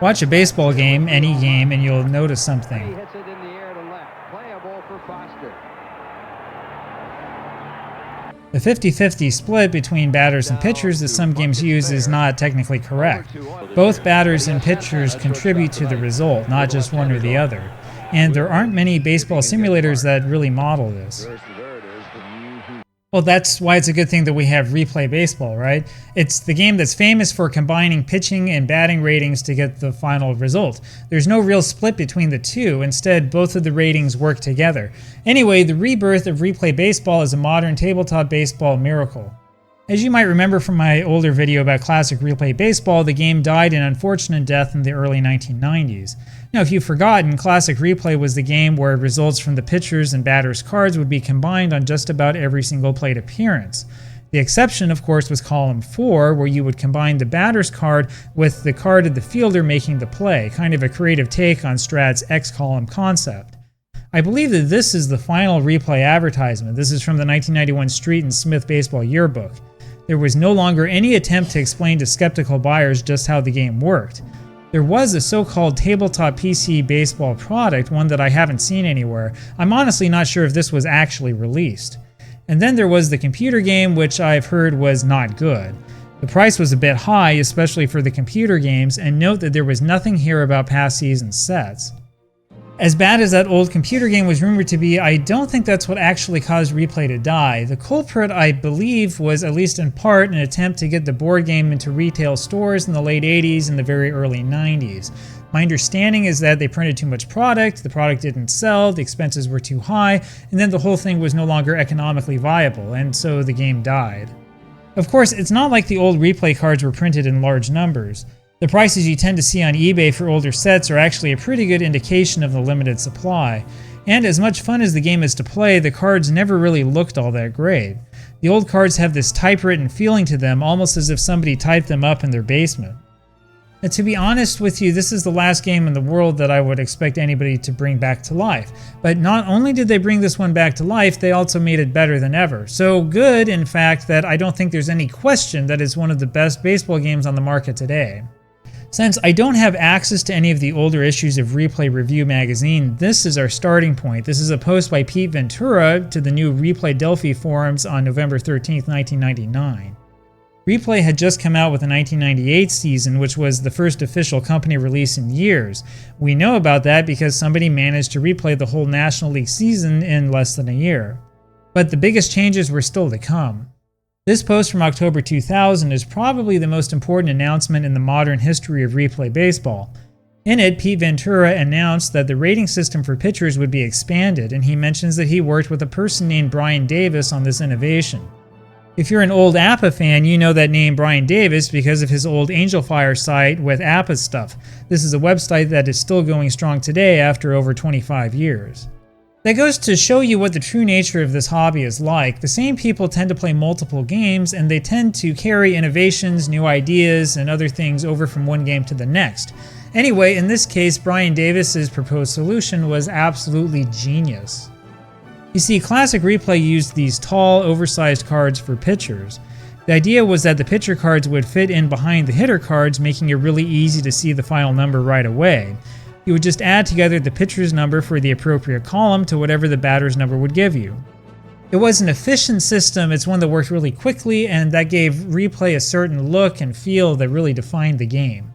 Watch a baseball game, any game, and you'll notice something. He hits it in the air to left. Playable for Foster. The 50-50 split between batters and pitchers that some games use is not technically correct. Both batters and pitchers contribute to the result, not just one or the other. And there aren't many baseball simulators that really model this. Well, that's why it's a good thing that we have Replay Baseball, right? It's the game that's famous for combining pitching and batting ratings to get the final result. There's no real split between the two. Instead, both of the ratings work together. Anyway, the Rebirth of Replay Baseball is a modern tabletop baseball miracle. As you might remember from my older video about classic Replay Baseball, the game died an unfortunate death in the early 1990s. Now, if you've forgotten, Classic Replay was the game where results from the pitchers' and batters' cards would be combined on just about every single plate appearance. The exception, of course, was Column 4, where you would combine the batter's card with the card of the fielder making the play, kind of a creative take on Strat's X-column concept. I believe that this is the final Replay advertisement. This is from the 1991 Street and Smith Baseball Yearbook. There was no longer any attempt to explain to skeptical buyers just how the game worked. There was a so-called tabletop PC baseball product, one that I haven't seen anywhere. I'm honestly not sure if this was actually released. And then there was the computer game, which I've heard was not good. The price was a bit high, especially for the computer games, and note that there was nothing here about past season sets. As bad as that old computer game was rumored to be, I don't think that's what actually caused Replay to die. The culprit, I believe, was at least in part an attempt to get the board game into retail stores in the late 80s and the very early 90s. My understanding is that they printed too much product, the product didn't sell, the expenses were too high, and then the whole thing was no longer economically viable, and so the game died. Of course, it's not like the old Replay cards were printed in large numbers. The prices you tend to see on eBay for older sets are actually a pretty good indication of the limited supply. And as much fun as the game is to play, the cards never really looked all that great. The old cards have this typewritten feeling to them, almost as if somebody typed them up in their basement. And to be honest with you, this is the last game in the world that I would expect anybody to bring back to life. But not only did they bring this one back to life, they also made it better than ever. So good, in fact, that I don't think there's any question that it's one of the best baseball games on the market today. Since I don't have access to any of the older issues of Replay Review magazine, this is our starting point. This is a post by Pete Ventura to the new Replay Delphi forums on November 13, 1999. Replay had just come out with the 1998 season, which was the first official company release in years. We know about that because somebody managed to replay the whole National League season in less than a year. But the biggest changes were still to come. This post from October 2000 is probably the most important announcement in the modern history of Replay Baseball. In it, Pete Ventura announced that the rating system for pitchers would be expanded, and he mentions that he worked with a person named Brian Davis on this innovation. If you're an old APA fan, you know that name Brian Davis because of his old Angel Fire site with APA stuff. This is a website that is still going strong today after over 25 years. That goes to show you what the true nature of this hobby is like. The same people tend to play multiple games, and they tend to carry innovations, new ideas, and other things over from one game to the next. Anyway, in this case, Brian Davis's proposed solution was absolutely genius. You see, Classic Replay used these tall, oversized cards for pitchers. The idea was that the pitcher cards would fit in behind the hitter cards, making it really easy to see the final number right away. You would just add together the pitcher's number for the appropriate column to whatever the batter's number would give you. It was an efficient system, it's one that worked really quickly, and that gave Replay a certain look and feel that really defined the game.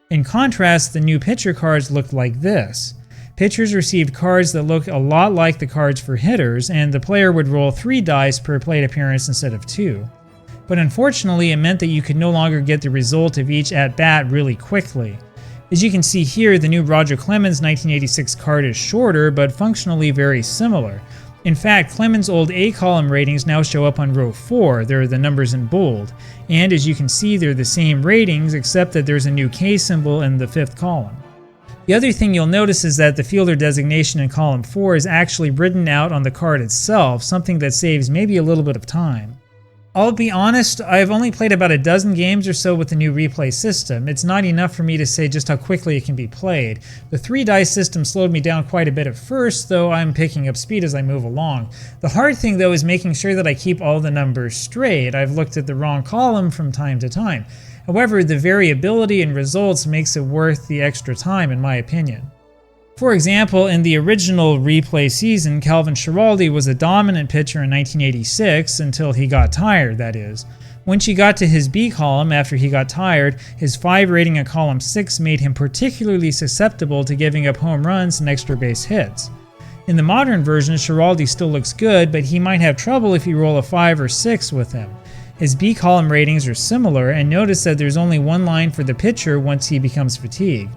In contrast, the new pitcher cards looked like this. Pitchers received cards that looked a lot like the cards for hitters, and the player would roll 3 dice per plate appearance instead of 2. But unfortunately, it meant that you could no longer get the result of each at-bat really quickly. As you can see here, the new Roger Clemens 1986 card is shorter, but functionally very similar. In fact, Clemens' old A-column ratings now show up on row 4, they're the numbers in bold. And as you can see, they're the same ratings, except that there's a new K symbol in the 5th column. The other thing you'll notice is that the fielder designation in column 4 is actually written out on the card itself, something that saves maybe a little bit of time. I'll be honest, I've only played about a dozen games or so with the new Replay system. It's not enough for me to say just how quickly it can be played. The 3-dice system slowed me down quite a bit at first, though I'm picking up speed as I move along. The hard thing though is making sure that I keep all the numbers straight. I've looked at the wrong column from time to time. However, the variability in results makes it worth the extra time in my opinion. For example, in the original replay season, Calvin Schiraldi was a dominant pitcher in 1986 until he got tired, that is. Once he got to his B column after he got tired, his 5 rating at column 6 made him particularly susceptible to giving up home runs and extra base hits. In the modern version, Schiraldi still looks good, but he might have trouble if you roll a 5 or 6 with him. His B column ratings are similar, and notice that there's only one line for the pitcher once he becomes fatigued.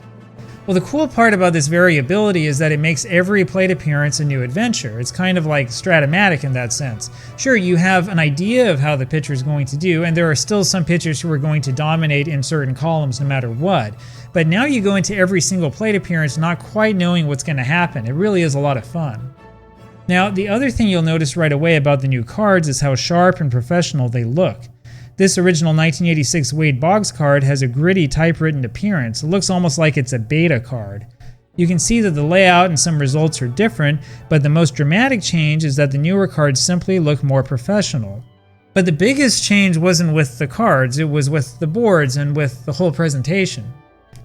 Well, the cool part about this variability is that it makes every plate appearance a new adventure. It's kind of like Stratomatic in that sense. Sure, you have an idea of how the pitcher is going to do, and there are still some pitchers who are going to dominate in certain columns no matter what. But now you go into every single plate appearance not quite knowing what's going to happen. It really is a lot of fun. Now, the other thing you'll notice right away about the new cards is how sharp and professional they look. This original 1986 Wade Boggs card has a gritty typewritten appearance. It looks almost like it's a beta card. You can see that the layout and some results are different, but the most dramatic change is that the newer cards simply look more professional. But the biggest change wasn't with the cards, it was with the boards and with the whole presentation.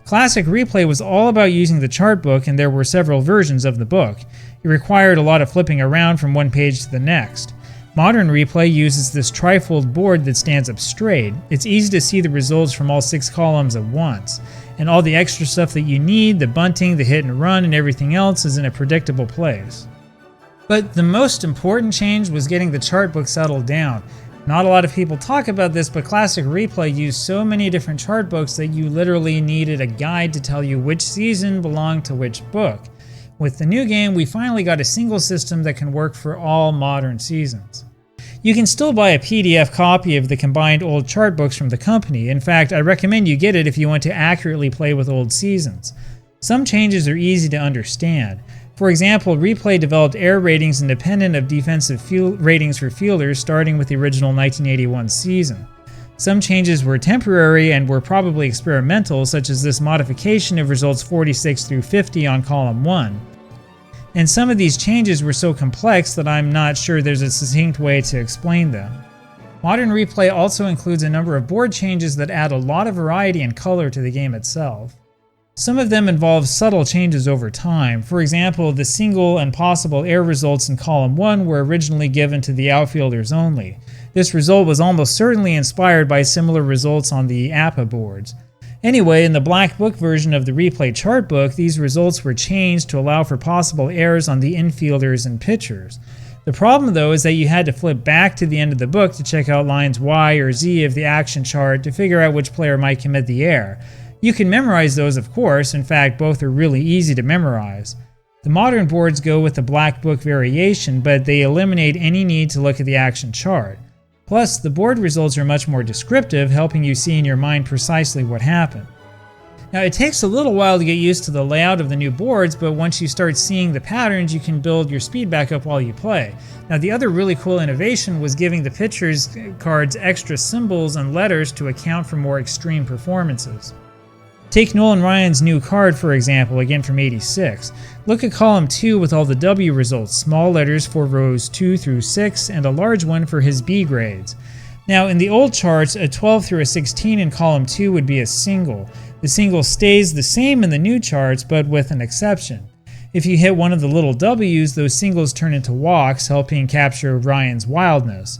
Classic Replay was all about using the chart book, and there were several versions of the book. It required a lot of flipping around from one page to the next. Modern Replay uses this trifold board that stands up straight. It's easy to see the results from all 6 columns at once, and all the extra stuff that you need, the bunting, the hit and run, and everything else is in a predictable place. But the most important change was getting the chart book settled down. Not a lot of people talk about this, but Classic Replay used so many different chart books that you literally needed a guide to tell you which season belonged to which book. With the new game, we finally got a single system that can work for all modern seasons. You can still buy a PDF copy of the combined old chart books from the company. In fact, I recommend you get it if you want to accurately play with old seasons. Some changes are easy to understand. For example, Replay developed air ratings independent of defensive ratings for fielders starting with the original 1981 season. Some changes were temporary and were probably experimental, such as this modification of results 46 through 50 on column 1. And some of these changes were so complex that I'm not sure there's a succinct way to explain them. Modern Replay also includes a number of board changes that add a lot of variety and color to the game itself. Some of them involve subtle changes over time. For example, the single and possible air results in column 1 were originally given to the outfielders only. This result was almost certainly inspired by similar results on the APA boards. Anyway, in the Black Book version of the Replay chart book, these results were changed to allow for possible errors on the infielders and pitchers. The problem, though, is that you had to flip back to the end of the book to check out lines Y or Z of the action chart to figure out which player might commit the error. You can memorize those, of course. In fact, both are really easy to memorize. The modern boards go with the Black Book variation, but they eliminate any need to look at the action chart. Plus, the board results are much more descriptive, helping you see in your mind precisely what happened. Now, it takes a little while to get used to the layout of the new boards, but once you start seeing the patterns, you can build your speed back up while you play. Now, the other really cool innovation was giving the pitchers' cards extra symbols and letters to account for more extreme performances. Take Nolan Ryan's new card, for example, again from '86. Look at column 2 with all the W results, small letters for rows 2 through 6, and a large one for his B grades. Now, in the old charts, a 12 through a 16 in column 2 would be a single. The single stays the same in the new charts, but with an exception. If you hit one of the little W's, those singles turn into walks, helping capture Ryan's wildness.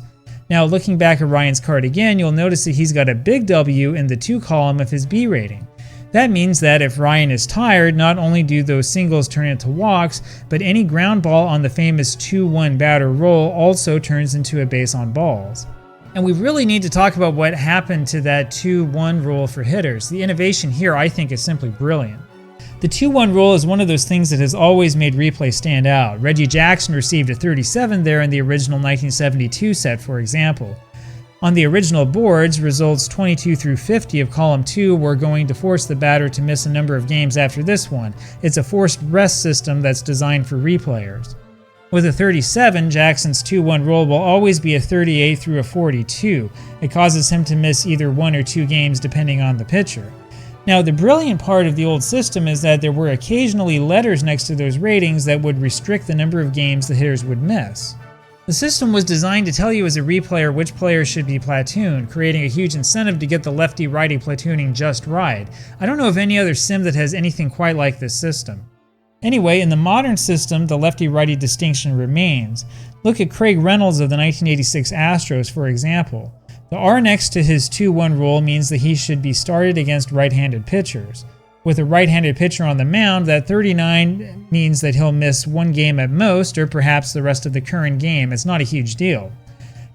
Now, looking back at Ryan's card again, you'll notice that he's got a big W in the 2 column of his B rating. That means that if Ryan is tired, not only do those singles turn into walks, but any ground ball on the famous 2-1 batter roll also turns into a base on balls. And we really need to talk about what happened to that 2-1 rule for hitters. The innovation here, I think, is simply brilliant. The 2-1 rule is one of those things that has always made Replay stand out. Reggie Jackson received a 37 there in the original 1972 set, for example. On the original boards, results 22 through 50 of column 2 were going to force the batter to miss a number of games after this one. It's a forced rest system that's designed for replayers. With a 37, Jackson's 2-1 roll will always be a 38 through a 42. It causes him to miss either 1 or 2 games depending on the pitcher. Now, the brilliant part of the old system is that there were occasionally letters next to those ratings that would restrict the number of games the hitters would miss. The system was designed to tell you as a replayer which players should be platooned, creating a huge incentive to get the lefty-righty platooning just right. I don't know of any other sim that has anything quite like this system. Anyway, in the modern system, the lefty-righty distinction remains. Look at Craig Reynolds of the 1986 Astros, for example. The R next to his 2-1 rule means that he should be started against right-handed pitchers. With a right-handed pitcher on the mound, that 39 means that he'll miss one game at most, or perhaps the rest of the current game. It's not a huge deal.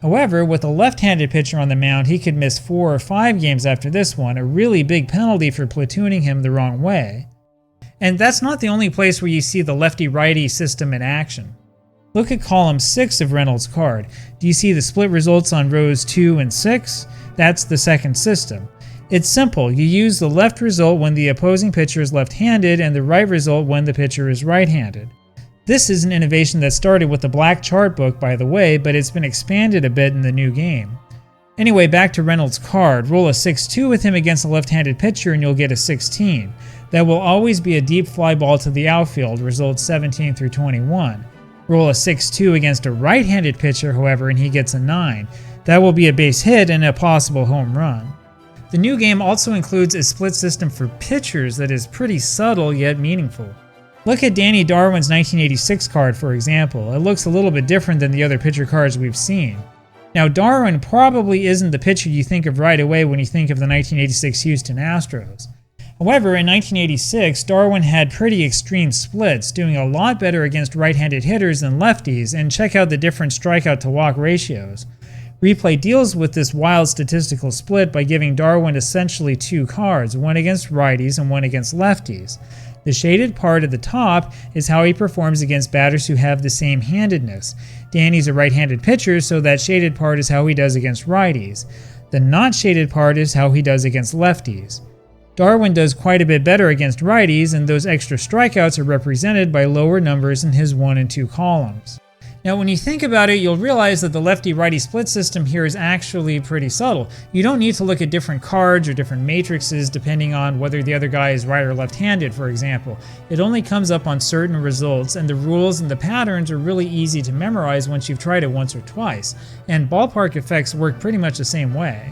However, with a left-handed pitcher on the mound, he could miss 4 or 5 games after this one, a really big penalty for platooning him the wrong way. And that's not the only place where you see the lefty-righty system in action. Look at column 6 of Reynolds' card. Do you see the split results on rows 2 and 6? That's the second system. It's simple. You use the left result when the opposing pitcher is left-handed and the right result when the pitcher is right-handed. This is an innovation that started with the black chart book, by the way, but it's been expanded a bit in the new game. Anyway, back to Reynolds' card. Roll a 6-2 with him against a left-handed pitcher and you'll get a 16. That will always be a deep fly ball to the outfield, results 17 through 21. Roll a 6-2 against a right-handed pitcher, however, and he gets a 9. That will be a base hit and a possible home run. The new game also includes a split system for pitchers that is pretty subtle yet meaningful. Look at Danny Darwin's 1986 card, for example. It looks a little bit different than the other pitcher cards we've seen. Now, Darwin probably isn't the pitcher you think of right away when you think of the 1986 Houston Astros. However, in 1986, Darwin had pretty extreme splits, doing a lot better against right-handed hitters than lefties, and check out the different strikeout-to-walk ratios. Replay deals with this wild statistical split by giving Darwin essentially 2 cards, one against righties and one against lefties. The shaded part at the top is how he performs against batters who have the same handedness. Danny's a right-handed pitcher, so that shaded part is how he does against righties. The not shaded part is how he does against lefties. Darwin does quite a bit better against righties, and those extra strikeouts are represented by lower numbers in his 1 and 2 columns. Now, when you think about it, you'll realize that the lefty-righty split system here is actually pretty subtle. You don't need to look at different cards or different matrices depending on whether the other guy is right or left-handed, for example. It only comes up on certain results, and the rules and the patterns are really easy to memorize once you've tried it once or twice. And Ballpark Effects work pretty much the same way.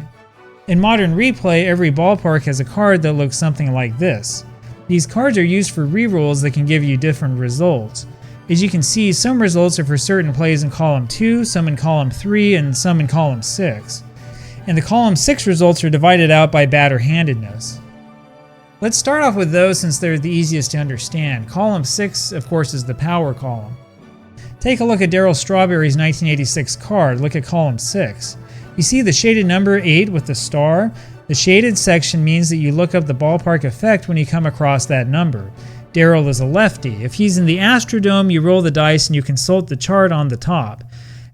In modern replay, every ballpark has a card that looks something like this. These cards are used for rerolls that can give you different results. As you can see, some results are for certain plays in column 2, some in column 3, and some in column 6. And the column 6 results are divided out by batter-handedness. Let's start off with those since they're the easiest to understand. Column 6, of course, is the power column. Take a look at Darryl Strawberry's 1986 card. Look at column 6. You see the shaded number 8 with the star? The shaded section means that you look up the ballpark effect when you come across that number. Darryl is a lefty. If he's in the Astrodome, you roll the dice and you consult the chart on the top.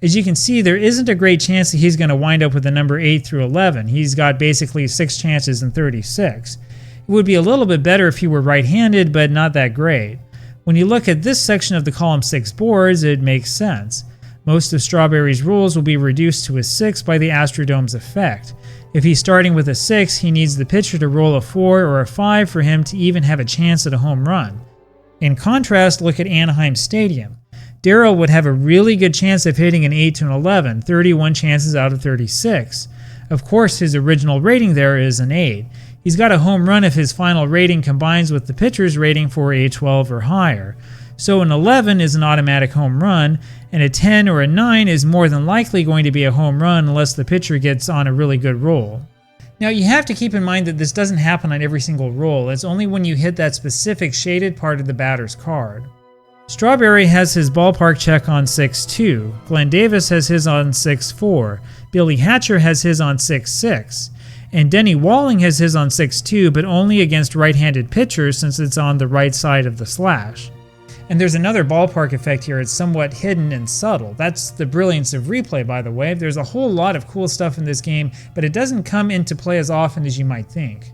As you can see, there isn't a great chance that he's going to wind up with the number 8 through 11. He's got basically 6 chances in 36. It would be a little bit better if he were right-handed, but not that great. When you look at this section of the column 6 boards, it makes sense. Most of Strawberry's rules will be reduced to a 6 by the Astrodome's effect. If he's starting with a 6, he needs the pitcher to roll a 4 or a 5 for him to even have a chance at a home run. In contrast, look at Anaheim Stadium. Darryl would have a really good chance of hitting an 8 to an 11, 31 chances out of 36. Of course, his original rating there is an 8. He's got a home run if his final rating combines with the pitcher's rating for a 12 or higher. So an 11 is an automatic home run, and a 10 or a 9 is more than likely going to be a home run unless the pitcher gets on a really good roll. Now you have to keep in mind that this doesn't happen on every single roll. It's only when you hit that specific shaded part of the batter's card. Strawberry has his ballpark check on 6-2. Glenn Davis has his on 6-4. Billy Hatcher has his on 6-6. And Denny Walling has his on 6-2, but only against right-handed pitchers since it's on the right side of the slash. And there's another ballpark effect here. It's somewhat hidden and subtle. That's the brilliance of replay, by the way. There's a whole lot of cool stuff in this game, but it doesn't come into play as often as you might think.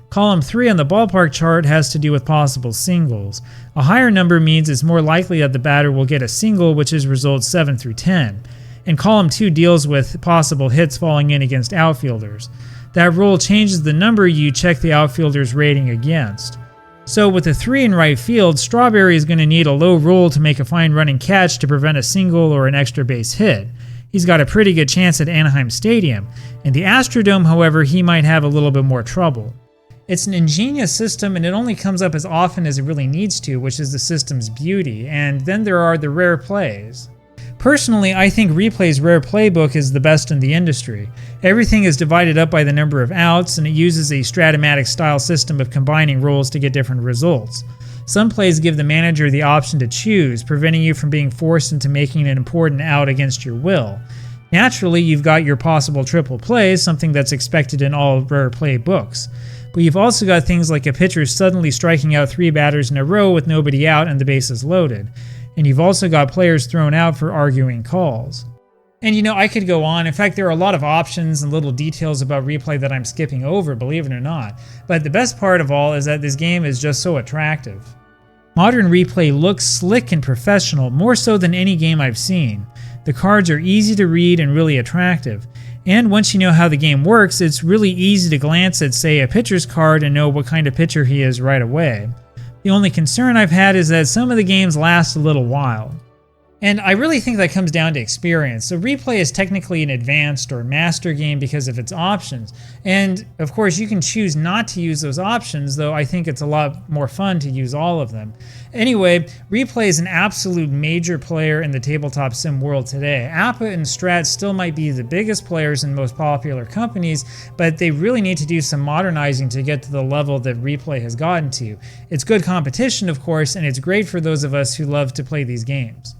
Column 3 on the ballpark chart has to do with possible singles. A higher number means it's more likely that the batter will get a single, which is results 7 through 10. And column 2 deals with possible hits falling in against outfielders. That rule changes the number you check the outfielder's rating against. So with a 3 in right field, Strawberry is going to need a low roll to make a fine running catch to prevent a single or an extra base hit. He's got a pretty good chance at Anaheim Stadium. In the Astrodome, however, he might have a little bit more trouble. It's an ingenious system, and it only comes up as often as it really needs to, which is the system's beauty, and then there are the rare plays. Personally, I think Replay's rare playbook is the best in the industry. Everything is divided up by the number of outs, and it uses a Stratomatic style system of combining rolls to get different results. Some plays give the manager the option to choose, preventing you from being forced into making an important out against your will. Naturally, you've got your possible triple plays, something that's expected in all rare play books. But you've also got things like a pitcher suddenly striking out 3 batters in a row with nobody out and the bases loaded. And you've also got players thrown out for arguing calls. And you know, I could go on. In fact, there are a lot of options and little details about Replay that I'm skipping over, believe it or not. But the best part of all is that this game is just so attractive. Modern Replay looks slick and professional, more so than any game I've seen. The cards are easy to read and really attractive. And once you know how the game works, it's really easy to glance at, say, a pitcher's card and know what kind of pitcher he is right away. The only concern I've had is that some of the games last a little while. And I really think that comes down to experience. So Replay is technically an advanced or master game because of its options. And of course you can choose not to use those options, though I think it's a lot more fun to use all of them. Anyway, Replay is an absolute major player in the tabletop sim world today. APA and Strat still might be the biggest players and most popular companies, but they really need to do some modernizing to get to the level that Replay has gotten to. It's good competition, of course, and it's great for those of us who love to play these games.